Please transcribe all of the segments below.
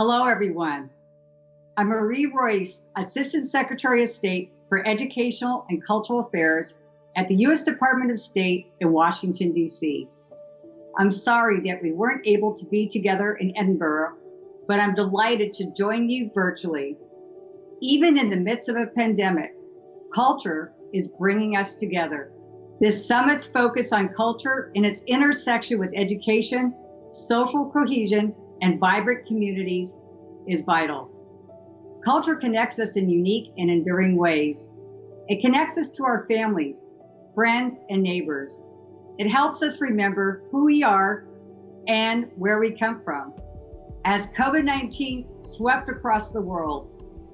Hello, everyone. I'm Marie Royce, Assistant Secretary of State for Educational and Cultural Affairs at the U.S. Department of State in Washington, D.C. I'm sorry that we weren't able to be together in Edinburgh, but I'm delighted to join you virtually. Even in the midst of a pandemic, culture is bringing us together. This summit's focus on culture in its intersection with education, social cohesion, and vibrant communities is vital. Culture connects us in unique and enduring ways. It connects us to our families, friends, and neighbors. It helps us remember who we are and where we come from. As COVID-19 swept across the world,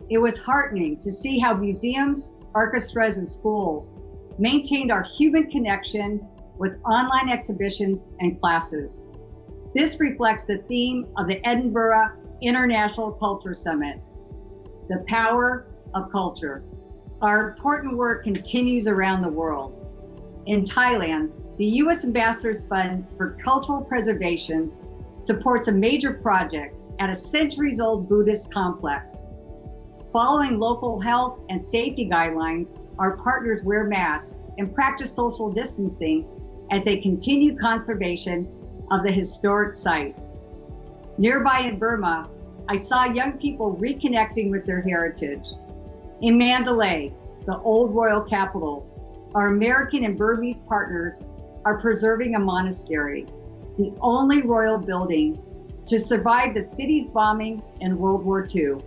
it was heartening to see how museums, orchestras, and schools maintained our human connection with online exhibitions and classes. This reflects the theme of the Edinburgh International Culture Summit, the power of culture. Our important work continues around the world. In Thailand, the U.S. Ambassador's Fund for Cultural Preservation supports a major project at a centuries-old Buddhist complex. Following local health and safety guidelines, our partners wear masks and practice social distancing as they continue conservation of the historic site. Nearby in Burma, I saw young people reconnecting with their heritage. In Mandalay, the old royal capital, our American and Burmese partners are preserving a monastery, the only royal building to survive the city's bombing in World War II.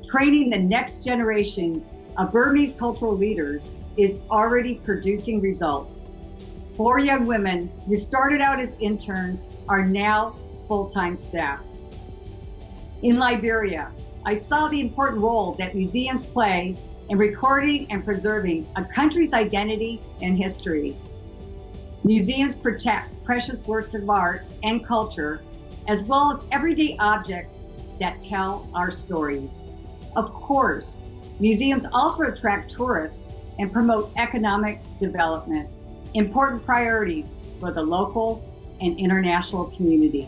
Training the next generation of Burmese cultural leaders is already producing results. 4 young women who started out as interns are now full-time staff. In Liberia, I saw the important role that museums play in recording and preserving a country's identity and history. Museums protect precious works of art and culture, as well as everyday objects that tell our stories. Of course, museums also attract tourists and promote economic development, important priorities for the local and international community.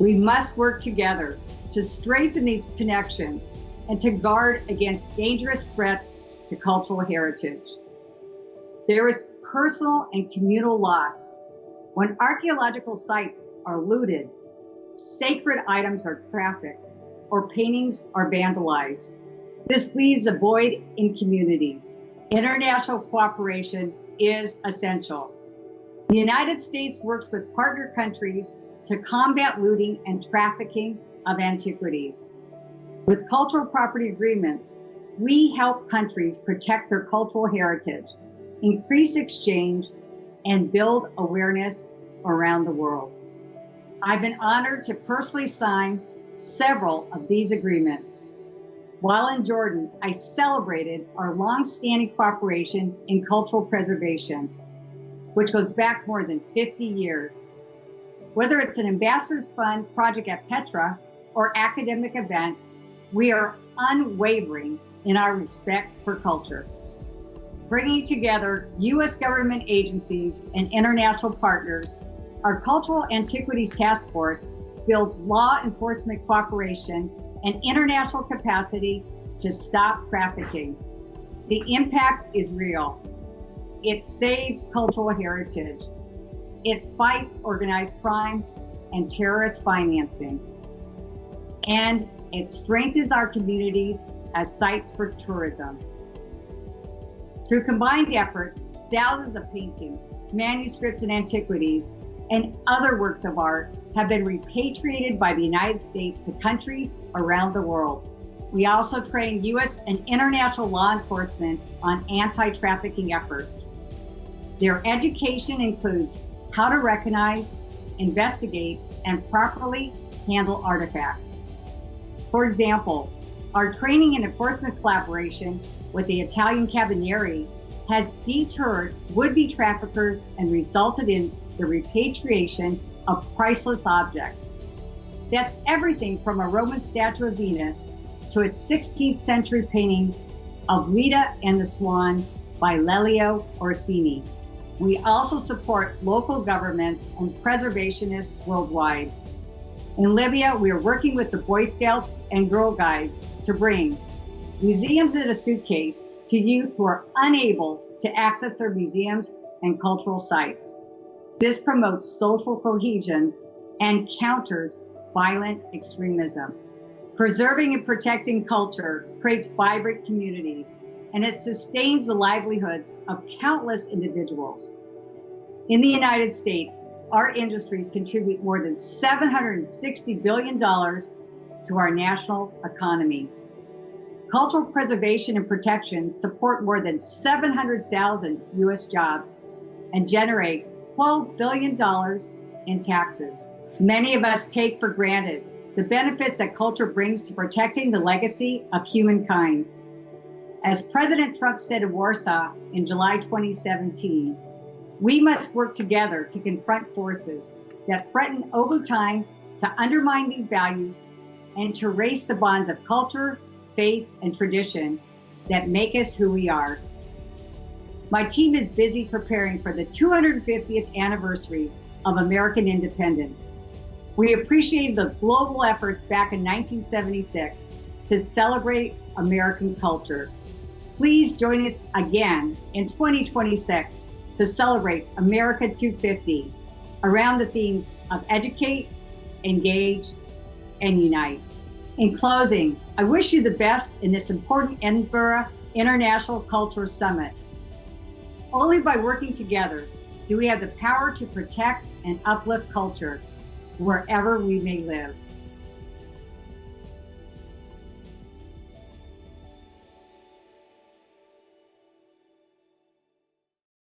We must work together to strengthen these connections and to guard against dangerous threats to cultural heritage. There is personal and communal loss when archaeological sites are looted, sacred items are trafficked, or paintings are vandalized. This leaves a void in communities. International cooperation is essential. The United States works with partner countries to combat looting and trafficking of antiquities. With cultural property agreements, we help countries protect their cultural heritage, increase exchange, and build awareness around the world. I've been honored to personally sign several of these agreements. While in Jordan, I celebrated our long-standing cooperation in cultural preservation, which goes back more than 50 years. Whether it's an Ambassador's Fund project at Petra or academic event, we are unwavering in our respect for culture. Bringing together U.S. government agencies and international partners, our Cultural Antiquities Task Force builds law enforcement cooperation and international capacity to stop trafficking. The impact is real. It saves cultural heritage. It fights organized crime and terrorist financing. And it strengthens our communities as sites for tourism. Through combined efforts, thousands of paintings, manuscripts, and antiquities, and other works of art have been repatriated by the United States to countries around the world. We also train U.S. and international law enforcement on anti-trafficking efforts. Their education includes how to recognize, investigate, and properly handle artifacts. For example, our training and enforcement collaboration with the Italian Carabinieri has deterred would-be traffickers and resulted in the repatriation of priceless objects. That's everything from a Roman statue of Venus to a 16th century painting of Leda and the Swan by Lelio Orsini. We also support local governments and preservationists worldwide. In Libya, we are working with the Boy Scouts and Girl Guides to bring museums in a suitcase to youth who are unable to access their museums and cultural sites. This promotes social cohesion and counters violent extremism. Preserving and protecting culture creates vibrant communities, and it sustains the livelihoods of countless individuals. In the United States, our industries contribute more than $760 billion to our national economy. Cultural preservation and protection support more than 700,000 U.S. jobs and generate $12 billion in taxes. Many of us take for granted the benefits that culture brings to protecting the legacy of humankind. As President Trump said in Warsaw in July 2017, we must work together to confront forces that threaten over time to undermine these values and to erase the bonds of culture, faith, and tradition that make us who we are. My team is busy preparing for the 250th anniversary of American independence. We appreciate the global efforts back in 1976 to celebrate American culture. Please join us again in 2026 to celebrate America 250 around the themes of educate, engage, and unite. In closing, I wish you the best in this important Edinburgh International Cultural Summit. Only by working together do we have the power to protect and uplift culture wherever we may live.